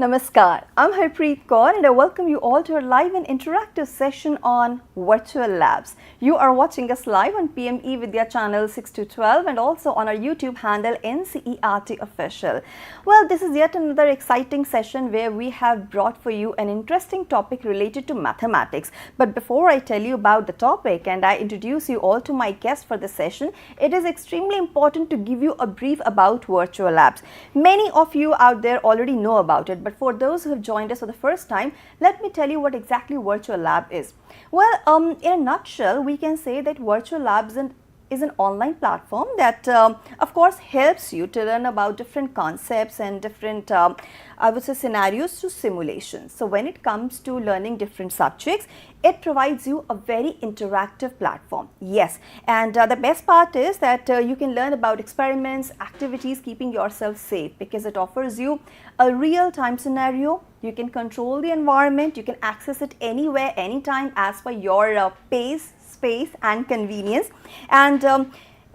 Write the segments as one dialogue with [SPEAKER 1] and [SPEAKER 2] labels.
[SPEAKER 1] Namaskar, I'm Harpreet Kaur and I welcome you all to our live and interactive session on virtual labs. You are watching us live on PM eVidya channel 6 to 12 and also on our YouTube handle NCERT official. Well, this is yet another exciting session where we have brought for you an interesting topic related to mathematics. But before I tell you about the topic and I introduce you all to my guest for the session, it is extremely important to give you a brief about virtual labs. Many of you out there already know about it, but for those who have joined us for the first time, let me tell you what exactly virtual lab is. Well, in a nutshell, we can say that virtual labs is an online platform that of course helps you to learn about different concepts and different I would say scenarios to simulations. So when it comes to learning different subjects, it provides you a very interactive platform. Yes, and the best part is that you can learn about experiments, activities, keeping yourself safe because it offers you a real-time scenario. You can control the environment, you can access it anywhere, anytime as per your pace, space and convenience, and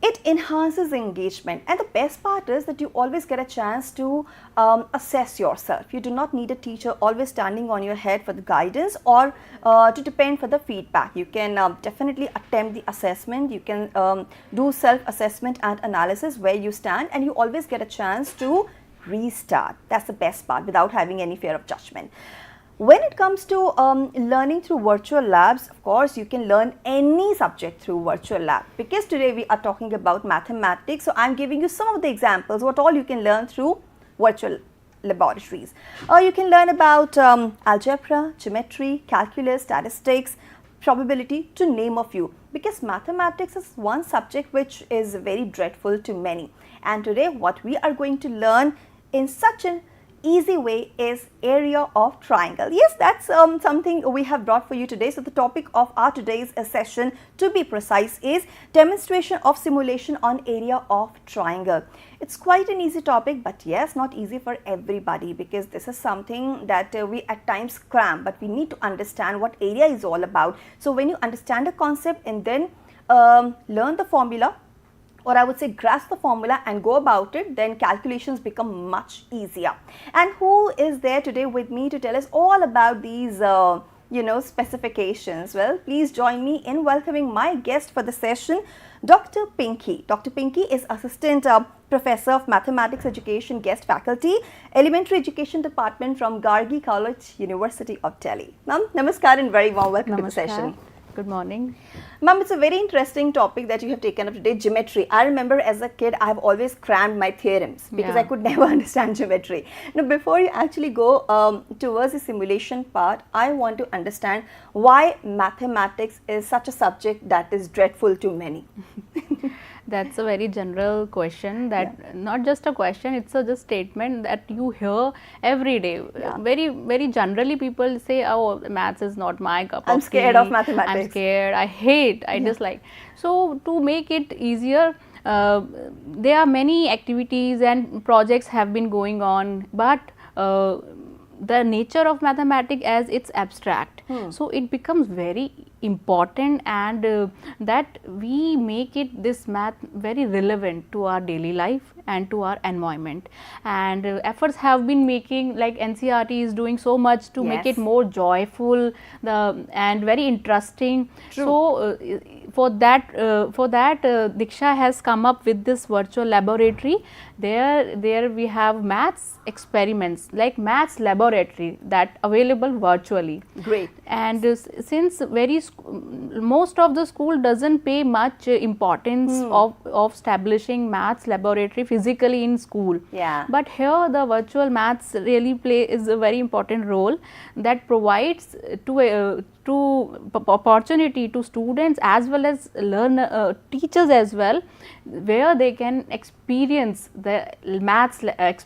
[SPEAKER 1] it enhances engagement. And the best part is that you always get a chance to assess yourself. You do not need a teacher always standing on your head for the guidance or to depend for the feedback. You can definitely attempt the assessment. You can do self-assessment and analysis where you stand, and you always get a chance to restart. That's the best part without having any fear of judgment. When it comes to learning through virtual labs, of course, you can learn any subject through virtual lab because today we are talking about mathematics. So I'm giving you some of the examples what all you can learn through virtual laboratories. You can learn about algebra, geometry, calculus, statistics, probability, to name a few, because mathematics is one subject which is very dreadful to many. And today what we are going to learn in such an easy way is area of triangle. Yes, that's something we have brought for you today. So the topic of our today's session, to be precise, is demonstration of simulation on area of triangle. It's quite an easy topic, but yes, not easy for everybody because this is something that we at times cram, but we need to understand what area is all about. So when you understand a concept and then learn the formula, or I would say grasp the formula and go about it, then calculations become much easier. And who is there today with me to tell us all about these specifications? Well, please join me in welcoming my guest for the session, Dr. Pinky. Dr. Pinky is Assistant Professor of Mathematics Education, Guest Faculty, Elementary Education Department from Gargi College, University of Delhi. Ma'am, namaskar and very warm welcome to the session.
[SPEAKER 2] Good morning.
[SPEAKER 1] Ma'am, it's a very interesting topic that you have taken up today, geometry. I remember as a kid, I have always crammed my theorems because I could never understand geometry. Now, before you actually go towards the simulation part, I want to understand why mathematics is such a subject that is dreadful to many.
[SPEAKER 2] That's a very general question, that not just a question, it's a just statement that you hear every day. Very generally people say, oh, maths is not my cup of tea.
[SPEAKER 1] I'm scared of mathematics.
[SPEAKER 2] I'm scared, I hate, I dislike. So to make it easier, there are many activities and projects have been going on, but the nature of mathematics as it's abstract. So it becomes very important and that we make it this math very relevant to our daily life and to our environment, and efforts have been making, like NCERT is doing so much to make it more joyful and very interesting.
[SPEAKER 1] True.
[SPEAKER 2] So for that Diksha has come up with this virtual laboratory. There we have maths experiments, like maths laboratory, that available virtually.
[SPEAKER 1] Great.
[SPEAKER 2] And since most of the school doesn't pay much importance of establishing maths laboratory physically in school. But here the virtual maths really plays a very important role that provides opportunity to students as well as teachers as well, where they can experience the maths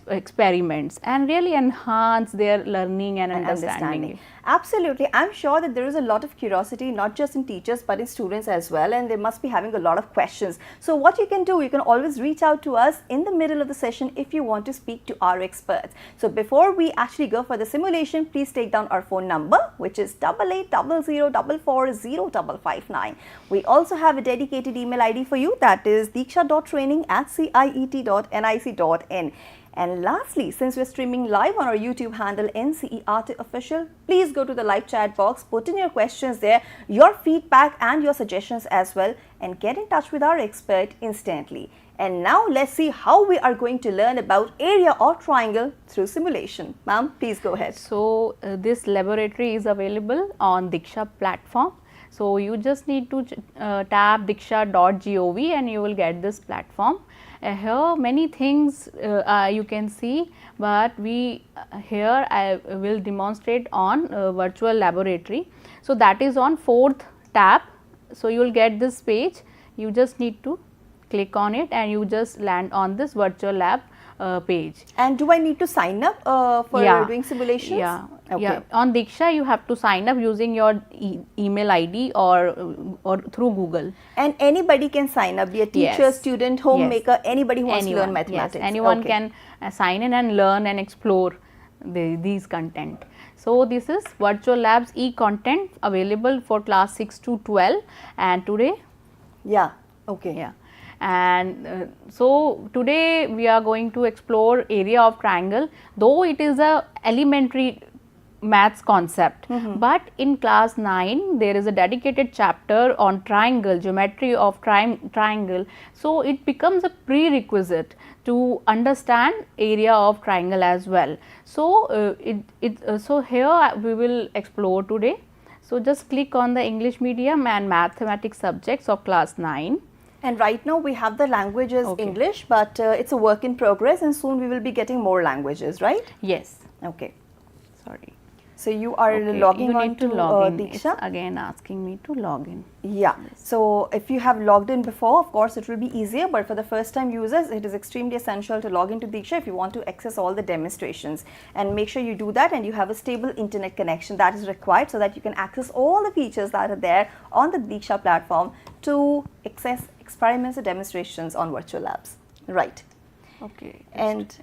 [SPEAKER 2] experiments and really enhance their learning and understanding.
[SPEAKER 1] Absolutely. I'm sure that there is a lot of curiosity, not just in teachers but in students as well, and they must be having a lot of questions. So what you can do, you can always reach out to us in the middle of the session if you want to speak to our experts. So before we actually go for the simulation, please take down our phone number, which is 8800440559. We also have a dedicated email ID for you, that is diksha.training@ciet.nic.in. And lastly, since we're streaming live on our YouTube handle NCERtofficial, please go to the live chat box, put in your questions there, your feedback and your suggestions as well, and get in touch with our expert instantly. And now let's see how we are going to learn about area of triangle through simulation. Ma'am, please go ahead.
[SPEAKER 2] So this laboratory is available on Diksha platform. So you just need to tap diksha.gov and you will get this platform. Here many things you can see, but here I will demonstrate on virtual laboratory. So that is on 4th tab. So you will get this page. You just need to click on it and you just land on this virtual lab page.
[SPEAKER 1] And do I need to sign up for doing simulations?
[SPEAKER 2] Yeah.
[SPEAKER 1] Okay.
[SPEAKER 2] Yeah. On Diksha, you have to sign up using your email ID or through Google.
[SPEAKER 1] And anybody can sign up, be a teacher,
[SPEAKER 2] Yes.
[SPEAKER 1] student, homemaker,
[SPEAKER 2] Yes.
[SPEAKER 1] anybody who wants to learn
[SPEAKER 2] Anyone,
[SPEAKER 1] mathematics.
[SPEAKER 2] Yes. Anyone
[SPEAKER 1] Okay.
[SPEAKER 2] can sign in and learn and explore these content. So this is Virtual Labs e-content available for class 6 to 12, and today,
[SPEAKER 1] Yeah. Okay.
[SPEAKER 2] yeah. And so today we are going to explore area of triangle, though it is a elementary maths concept, but in class 9 there is a dedicated chapter on triangle, geometry of triangle. So it becomes a prerequisite to understand area of triangle as well. So so here we will explore today. So just click on the English medium and mathematics subjects of class 9.
[SPEAKER 1] And right now we have the languages
[SPEAKER 2] Okay.
[SPEAKER 1] English, but it's a work in progress and soon we will be getting more languages, right?
[SPEAKER 2] Yes.
[SPEAKER 1] Okay.
[SPEAKER 2] Sorry.
[SPEAKER 1] So you are
[SPEAKER 2] Okay,
[SPEAKER 1] logging
[SPEAKER 2] you
[SPEAKER 1] on
[SPEAKER 2] need to
[SPEAKER 1] to
[SPEAKER 2] log in. It's
[SPEAKER 1] Diksha?
[SPEAKER 2] again asking me to log in.
[SPEAKER 1] Yeah. So if you have logged in before, of course it will be easier, but for the first time users, it is extremely essential to log into Diksha if you want to access all the demonstrations. And make sure you do that and you have a stable internet connection that is required so that you can access all the features that are there on the Diksha platform to access experiments or demonstrations on virtual labs. Right.
[SPEAKER 2] Okay.
[SPEAKER 1] And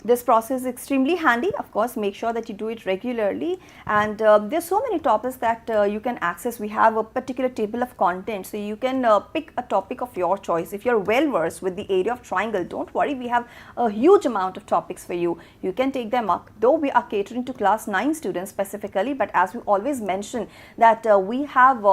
[SPEAKER 1] this process is extremely handy. Of course, make sure that you do it regularly. And there's so many topics that you can access. We have a particular table of content, so you can pick a topic of your choice. If you're well versed with the area of triangle, don't worry, we have a huge amount of topics for you. You can take them up, though we are catering to class 9 students specifically, but as we always mention that we have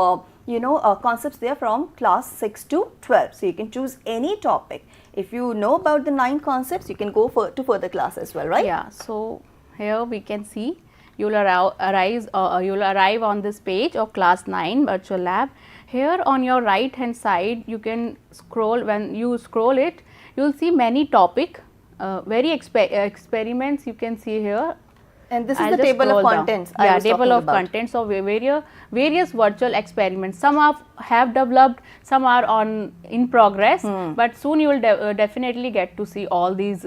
[SPEAKER 1] concepts there from class 6 to 12. So you can choose any topic. If you know about the 9 concepts, you can go to further class as well, right?
[SPEAKER 2] Yeah. So here we can see you will arrive on this page of class 9 virtual lab. Here on your right hand side, you can scroll. When you scroll it, you will see many topic, experiments you can see here.
[SPEAKER 1] And this is
[SPEAKER 2] I'll
[SPEAKER 1] the
[SPEAKER 2] just
[SPEAKER 1] table of
[SPEAKER 2] scroll down.
[SPEAKER 1] contents.
[SPEAKER 2] Yeah, table of contents of various virtual experiments. Some have developed, some are in progress, but soon you will definitely get to see all these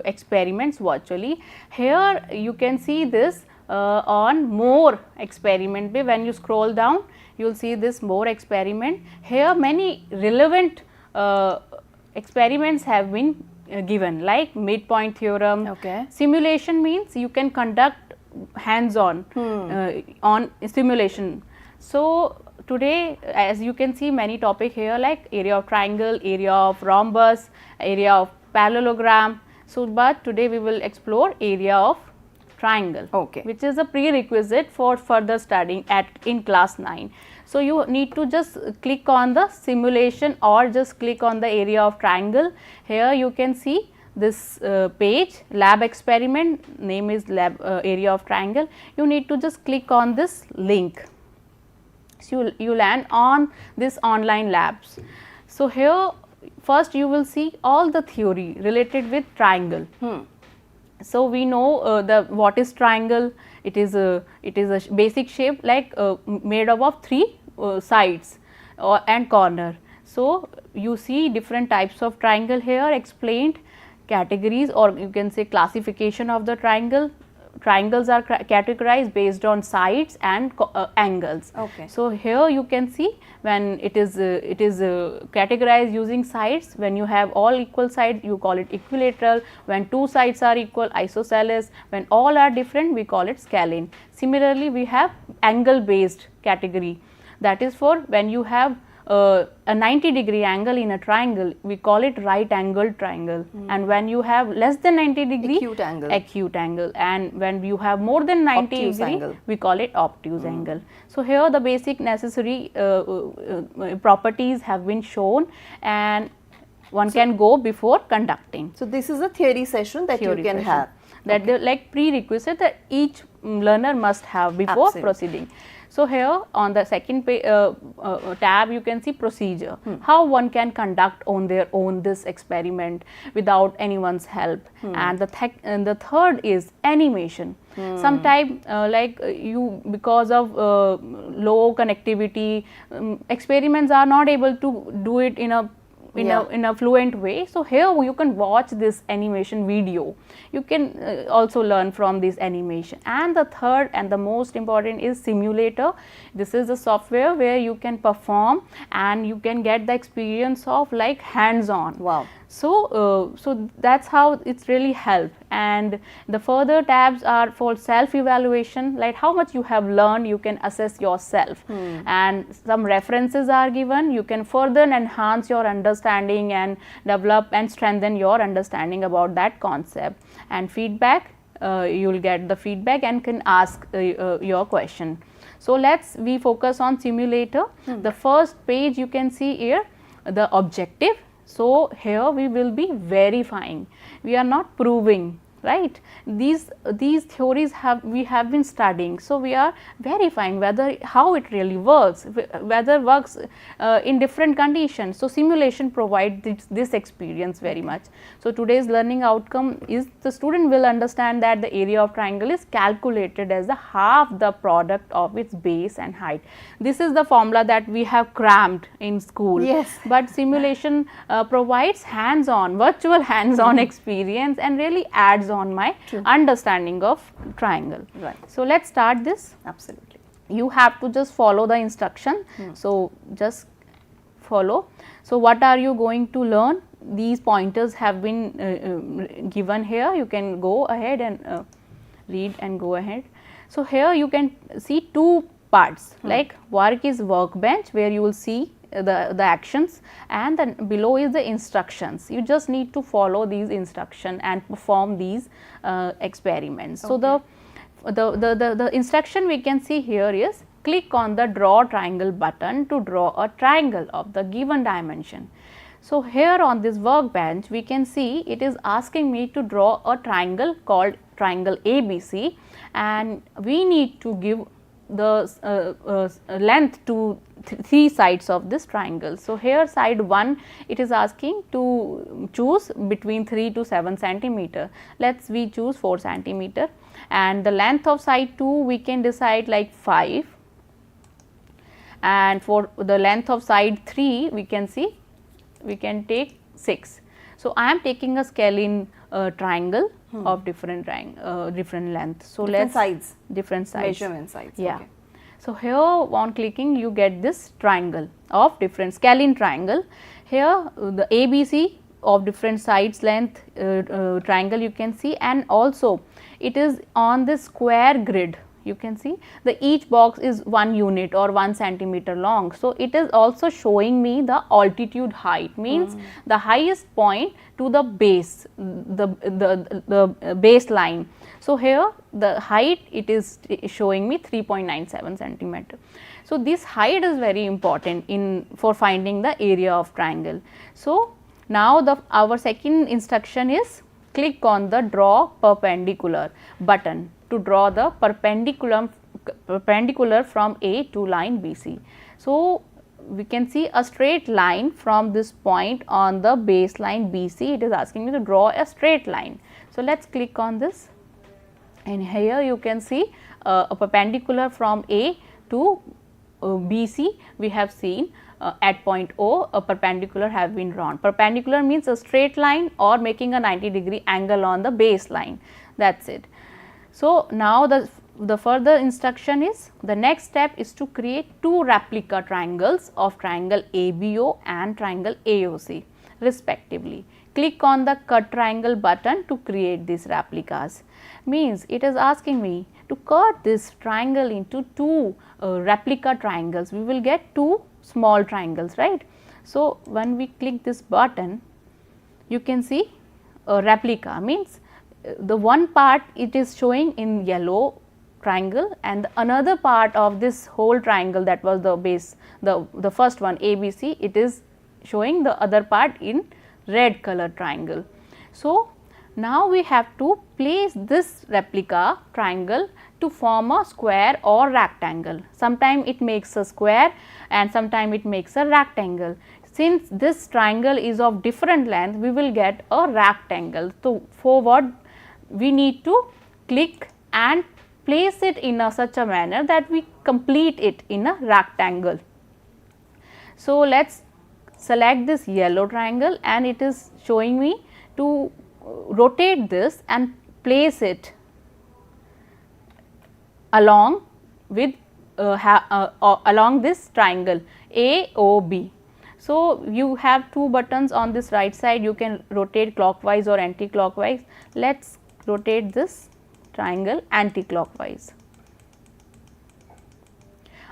[SPEAKER 2] experiments virtually. Here you can see this on more experiment. When you scroll down, you will see this more experiment. Here many relevant experiments have been given, like midpoint theorem.
[SPEAKER 1] Okay.
[SPEAKER 2] Simulation means you can conduct hands-on on simulation. So today, as you can see, many topic here like area of triangle, area of rhombus, area of parallelogram. So but today we will explore area of triangle,
[SPEAKER 1] Okay.
[SPEAKER 2] which is a prerequisite for further studying in class 9. So you need to just click on the simulation or just click on the area of triangle. Here you can see this page, lab experiment, name is lab area of triangle. You need to just click on this link. So you land on this online labs. So here first you will see all the theory related with triangle. So we know what is triangle. It is a basic shape like made up of 3 sides and corner. So you see different types of triangle here explained, categories, or you can say classification of the triangle. Triangles are categorized based on sides and angles.
[SPEAKER 1] Okay.
[SPEAKER 2] So here you can see when it is categorized using sides. When you have all equal sides, you call it equilateral. When 2 sides are equal, isosceles. When all are different, we call it scalene. Similarly, we have angle based category. That is for when you have a 90-degree angle in a triangle, we call it right angled triangle. And when you have less than 90-degree, acute angle, and when you have more than 90-degree, we call it obtuse angle. So here the basic necessary properties have been shown, and one can go before conducting.
[SPEAKER 1] So this is a theory session that you can have.
[SPEAKER 2] That they like prerequisite that each learner must have before proceeding. So here on the second tab you can see procedure, how one can conduct on their own this experiment without anyone's help. And the third is animation. Sometimes like you, because of low connectivity, experiments are not able to do it in a fluent way. So here you can watch this animation video. You can also learn from this animation. And the third and the most important is simulator. This is the software where you can perform and you can get the experience of like hands-on.
[SPEAKER 1] Wow.
[SPEAKER 2] So, so that's how it's really helped. And the further tabs are for self-evaluation, like how much you have learned, you can assess yourself. And some references are given. You can further enhance your understanding and develop and strengthen your understanding about that concept. And feedback, you will get the feedback and can ask your question. So we focus on simulator. The first page you can see here, the objective. So here we will be verifying, we are not proving, right? These theories we have been studying, so we are verifying whether how it really works, whether works in different conditions. So simulation provides this experience very much. So today's learning outcome is the student will understand that the area of triangle is calculated as the half the product of its base and height. This is the formula that we have crammed in school.
[SPEAKER 1] Yes.
[SPEAKER 2] But simulation provides hands-on, virtual hands-on experience and really adds on my understanding of triangle.
[SPEAKER 1] Right.
[SPEAKER 2] So let's start this.
[SPEAKER 1] Absolutely.
[SPEAKER 2] You have to just follow the instruction. So just follow. So what are you going to learn? These pointers have been given here. You can go ahead and read and go ahead. So here you can see two parts, like work is workbench, where you will see the actions, and then below is the instructions. You just need to follow these instructions and perform these experiments. So the instruction we can see here is click on the draw triangle button to draw a triangle of the given dimension. So here on this workbench we can see it is asking me to draw a triangle called triangle ABC, and we need to give the length to three sides of this triangle. So here side 1 it is asking to choose between 3 to 7 centimeter. We choose 4 centimeter, and the length of side 2 we can decide like 5, and for the length of side 3 we can see we can take 6. So I am taking a scalene triangle of different length. So
[SPEAKER 1] different sides.
[SPEAKER 2] Different sides.
[SPEAKER 1] Measurement sides.
[SPEAKER 2] Yeah.
[SPEAKER 1] Okay.
[SPEAKER 2] So here on clicking you get this triangle of different scalene triangle. Here the ABC of different sides length triangle you can see, and also it is on this square grid. You can see the each box is 1 unit or 1 centimeter long. So it is also showing me the altitude height, means the highest point to the base, the baseline. So here the height it is showing me 3.97 centimeter. So this height is very important for finding the area of triangle. So now our second instruction is click on the draw perpendicular button to draw the perpendicular from A to line BC. So we can see a straight line from this point on the baseline BC. It is asking me to draw a straight line. So let's click on this, and here you can see a perpendicular from A to BC. We have seen at point O a perpendicular have been drawn. Perpendicular means a straight line or making a 90-degree angle on the baseline. That's it. So now the further instruction is, the next step is to create two replica triangles of triangle ABO and triangle AOC respectively. Click on the cut triangle button to create these replicas. Means it is asking me to cut this triangle into two replica triangles. We will get two small triangles, right? So when we click this button, you can see a replica, means the one part it is showing in yellow triangle, and another part of this whole triangle, that was the base, the first one ABC, it is showing the other part in red color triangle. So now we have to place this replica triangle to form a square or rectangle. Sometimes it makes a square and sometimes it makes a rectangle. Since this triangle is of different length, we will get a rectangle. So for what we need to click and place it in such a manner that we complete it in a rectangle. So let's select this yellow triangle, and it is showing me to rotate this and place it along with along this triangle AOB. So you have two buttons on this right side, you can rotate clockwise or anti-clockwise. Let's rotate this triangle anti-clockwise.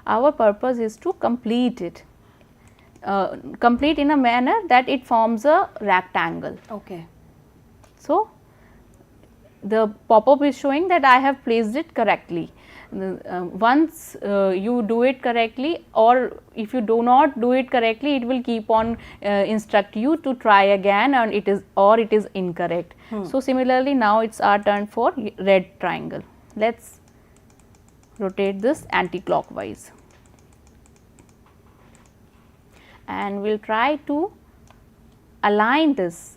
[SPEAKER 2] Our purpose is to complete it, complete in a manner that it forms a rectangle.
[SPEAKER 1] Okay.
[SPEAKER 2] So the pop-up is showing that I have placed it correctly. Once you do it correctly, or if you do not do it correctly, it will keep on instruct you to try again, and it is incorrect. So similarly, now it's our turn for red triangle. Let's rotate this anti-clockwise, and we'll try to align this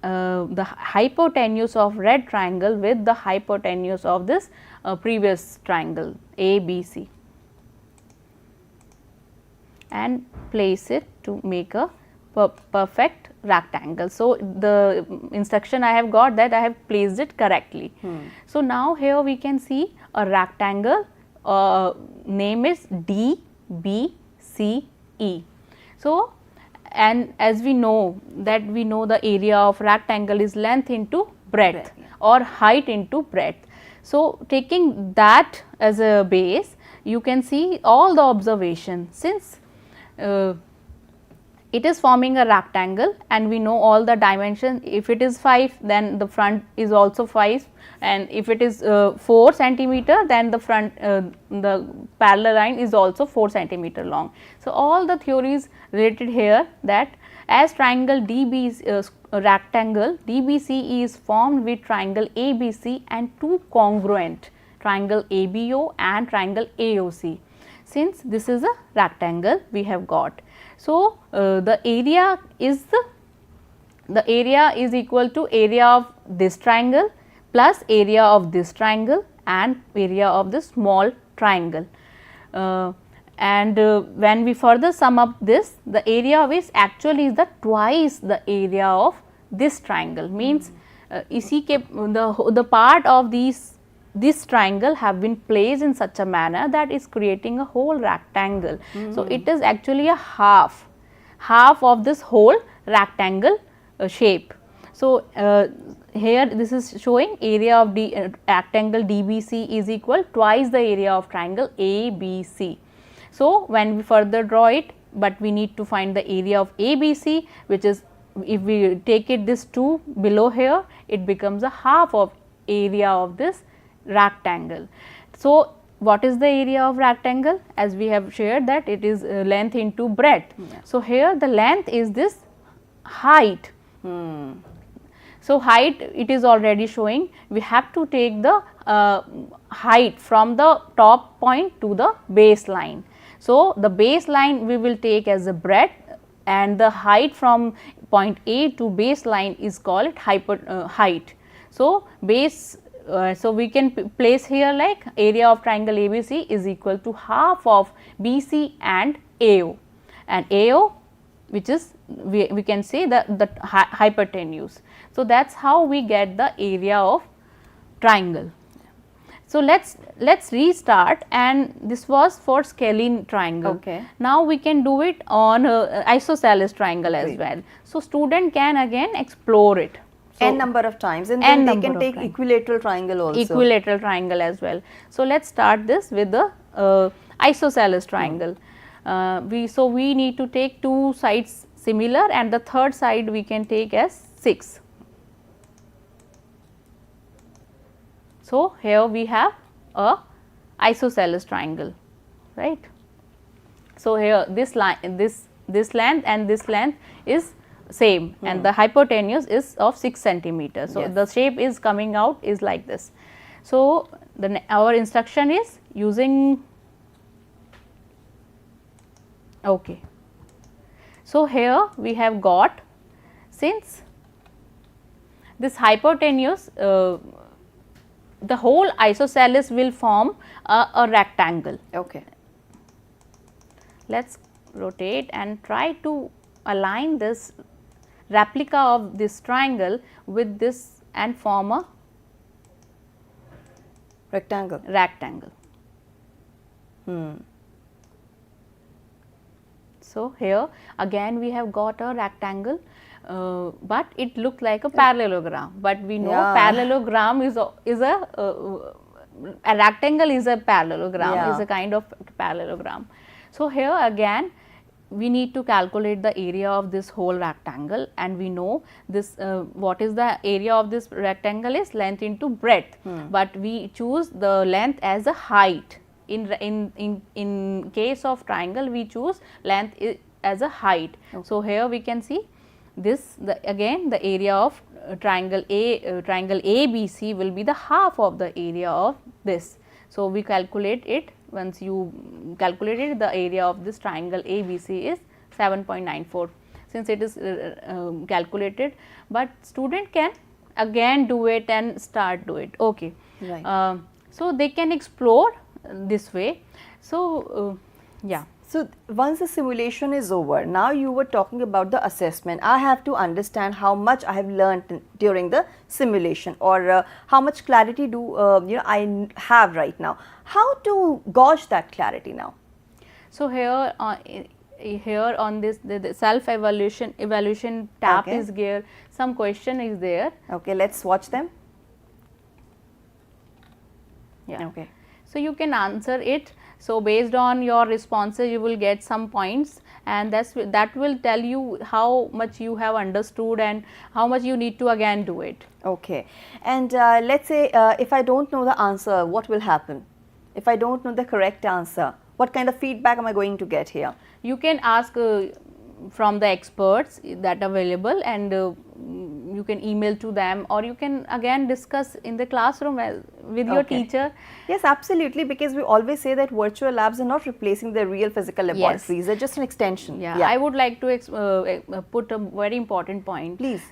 [SPEAKER 2] the hypotenuse of red triangle with the hypotenuse of this previous triangle ABC, and place it to make a perfect rectangle. So the instruction I have got that I have placed it correctly. So now here we can see a rectangle, name is DBCE. So and as we know that the area of rectangle is length into breadth or height into breadth. So taking that as a base, you can see all the observation. Since it is forming a rectangle and we know all the dimensions, if it is 5, then the front is also 5, and if it is 4 centimeter, then the front the parallel line is also 4 centimeter long. So all the theories related here, that as triangle rectangle DBCE is formed with triangle ABC and two congruent, triangle ABO and triangle AOC. Since this is a rectangle we have got, so the area is equal to area of this triangle plus area of this triangle and area of this small triangle. When we further sum up this, the area of is actually is the twice the area of this triangle. Means the part of this triangle have been placed in such a manner that is creating a whole rectangle. So it is actually a half of this whole rectangle shape. So here this is showing area of rectangle DBC is equal twice the area of triangle ABC. So when we further draw it, but we need to find the area of ABC, which is, if we take it this 2 below here, it becomes a half of area of this rectangle. So what is the area of rectangle? As we have shared that it is length into breadth. So here the length is this height. So height it is already showing, we have to take the height from the top point to the baseline. So the baseline we will take as a breadth, and the height from point A to baseline is called height. So base, so we can place here like area of triangle ABC is equal to half of BC and AO, and AO which is we can say the hypotenuse. So that is how we get the area of triangle. So let's restart, and this was for scalene triangle.
[SPEAKER 1] Okay.
[SPEAKER 2] Now we can do it on isosceles triangle as well. So student can again explore it. So
[SPEAKER 1] n number of times, and then they can take equilateral triangle also.
[SPEAKER 2] Equilateral triangle as well. So let's start this with the isosceles triangle. we need to take two sides similar, and the third side we can take as 6. So, here we have a isosceles triangle, right. So, here this line, this length and this length is same, and the hypotenuse is of 6 centimeters. So,
[SPEAKER 1] Yes.
[SPEAKER 2] the shape is coming out is like this. So, our instruction is using, okay. So, here we have got, since this hypotenuse, the whole isosceles will form a rectangle.
[SPEAKER 1] Okay.
[SPEAKER 2] Let us rotate and try to align this replica of this triangle with this and form a
[SPEAKER 1] Rectangle.
[SPEAKER 2] rectangle. So, here again we have got a rectangle, but it looks like a parallelogram, but we know parallelogram is a rectangle is a parallelogram, is a kind of parallelogram. So, here again we need to calculate the area of this whole rectangle, and we know this what is the area of this rectangle is length into breadth, but we choose the length as a height. In case of triangle we choose length as a height. Okay. So, here we can see this again the area of triangle ABC will be the half of the area of this. So, we calculate it. Once you calculated, the area of this triangle ABC is 7.94, since it is calculated, but student can again do it and start do it. Okay.
[SPEAKER 1] Right.
[SPEAKER 2] So, they can explore this way. So, yeah.
[SPEAKER 1] So, once the simulation is over, now you were talking about the assessment. I have to understand how much I have learned during the simulation, or how much clarity do I have right now. How to gauge that clarity now?
[SPEAKER 2] So, here on this the self evaluation tab is there, some question is there.
[SPEAKER 1] Okay, let's watch them.
[SPEAKER 2] Yeah.
[SPEAKER 1] Okay.
[SPEAKER 2] So, you can answer it. So, based on your responses you will get some points, and that will tell you how much you have understood and how much you need to again do it.
[SPEAKER 1] Okay. And let's say if I don't know the answer, what will happen? If I don't know the correct answer, what kind of feedback am I going to get here?
[SPEAKER 2] You can ask from the experts that are available, and you can email to them, or you can again discuss in the classroom with your teacher.
[SPEAKER 1] Yes, absolutely, because we always say that virtual labs are not replacing the real physical laboratories,
[SPEAKER 2] Yes.
[SPEAKER 1] they're just an extension.
[SPEAKER 2] Yeah. I would like to put a very important point.
[SPEAKER 1] Please.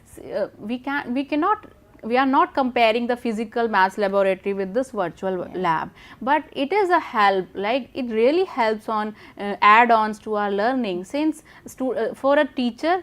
[SPEAKER 2] We are not comparing the physical maths laboratory with this virtual lab, but it is a help, like it really helps on add-ons to our learning, since for a teacher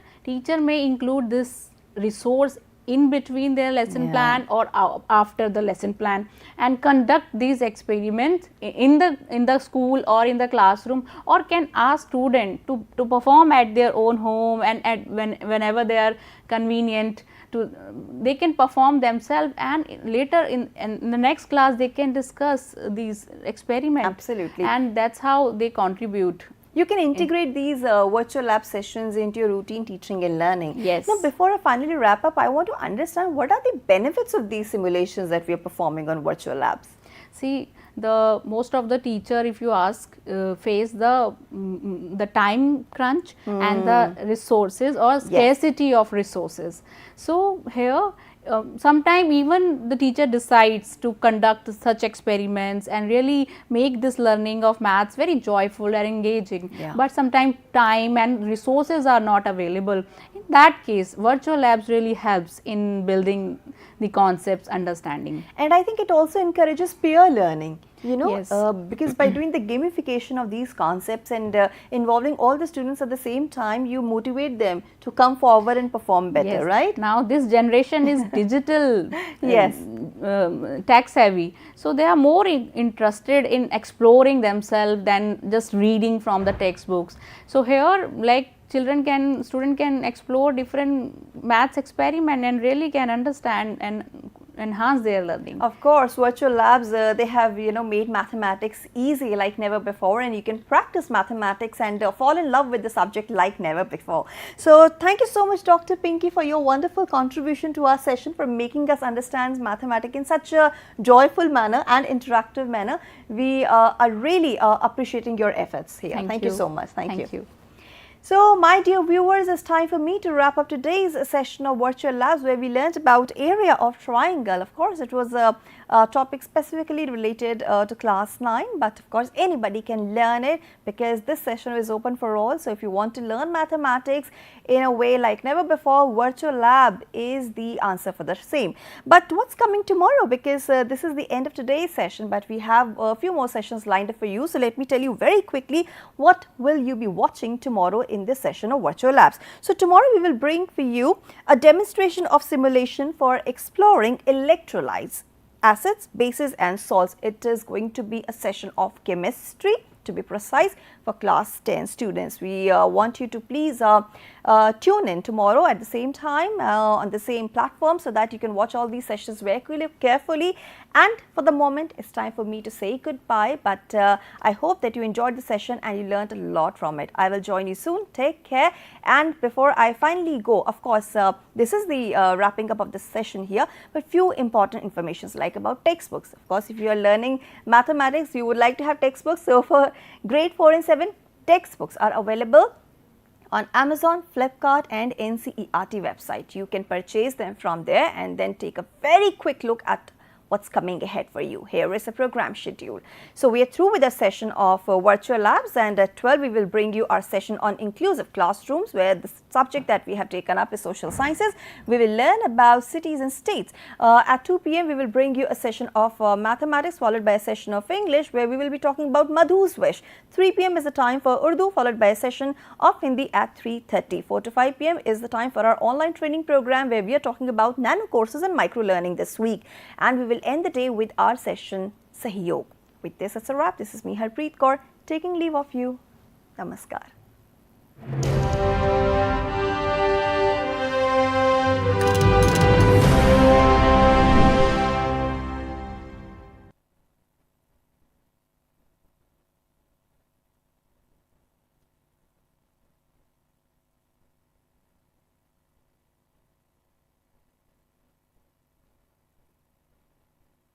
[SPEAKER 2] may include this resource in between their lesson plan or after the lesson plan, and conduct these experiments in the school or in the classroom, or can ask student to perform at their own home, and whenever they are convenient, they can perform themselves, and later in the next class they can discuss these experiments.
[SPEAKER 1] Absolutely.
[SPEAKER 2] And that is how they contribute.
[SPEAKER 1] You can integrate these virtual lab sessions into your routine teaching and learning.
[SPEAKER 2] Yes.
[SPEAKER 1] Now, before I finally wrap up, I want to understand what are the benefits of these simulations that we are performing on virtual labs?
[SPEAKER 2] See, most of the teacher, if you ask, face the time crunch and the resources or scarcity of resources. So, here sometime even the teacher decides to conduct such experiments and really make this learning of maths very joyful and engaging, but sometimes time and resources are not available. In that case, virtual labs really helps in building the concepts understanding.
[SPEAKER 1] And I think it also encourages peer learning, you know,
[SPEAKER 2] Yes.
[SPEAKER 1] because by doing the gamification of these concepts and involving all the students at the same time, you motivate them to come forward and perform better,
[SPEAKER 2] Yes.
[SPEAKER 1] right?
[SPEAKER 2] Now this generation is digital,
[SPEAKER 1] Yes.
[SPEAKER 2] tech savvy, so they are more interested in exploring themselves than just reading from the textbooks. So here, like student can explore different maths experiment and really can understand and enhance their learning.
[SPEAKER 1] Of course, virtual labs, they have, made mathematics easy like never before, and you can practice mathematics and fall in love with the subject like never before. So thank you so much, Dr. Pinky, for your wonderful contribution to our session, for making us understand mathematics in such a joyful manner and interactive manner. We are really appreciating your efforts here. Thank you so much. Thank you. So, my dear viewers, it's time for me to wrap up today's session of Virtual Labs, where we learned about area of triangle. Of course, it was a topic specifically related to class 9, but of course anybody can learn it, because this session is open for all. So, if you want to learn mathematics in a way like never before, Virtual Lab is the answer for the same. But what's coming tomorrow? Because this is the end of today's session, but we have a few more sessions lined up for you. So, let me tell you very quickly, what will you be watching tomorrow in this session of Virtual Labs. So, tomorrow we will bring for you a demonstration of simulation for exploring electrolytes, acids, bases and salts. It is going to be a session of chemistry, to be precise, for class 10 students. We want you to please tune in tomorrow at the same time on the same platform, so that you can watch all these sessions very carefully. And for the moment, it's time for me to say goodbye, but I hope that you enjoyed the session and you learned a lot from it. I will join you soon. Take care. And before I finally go, of course, this is the wrapping up of the session here, but few important informations like about textbooks. Of course, if you are learning mathematics, you would like to have textbooks. So, for grade 4 and 7, textbooks are available on Amazon, Flipkart and NCERT website. You can purchase them from there and then take a very quick look at what's coming ahead for you. Here is a program schedule. So, we are through with a session of Virtual Labs, and at 12 we will bring you our session on inclusive classrooms, where the subject that we have taken up is social sciences. We will learn about cities and states. At 2 p.m. we will bring you a session of mathematics, followed by a session of English, where we will be talking about Madhu's wish. 3 p.m. is the time for Urdu, followed by a session of Hindi at 3:30. 4 to 5 p.m. is the time for our online training program, where we are talking about nano courses and micro learning this week. And we will end the day with our session Sahyog. With this, it's a wrap. This is me, Harpreet Kaur, taking leave of you. Namaskar.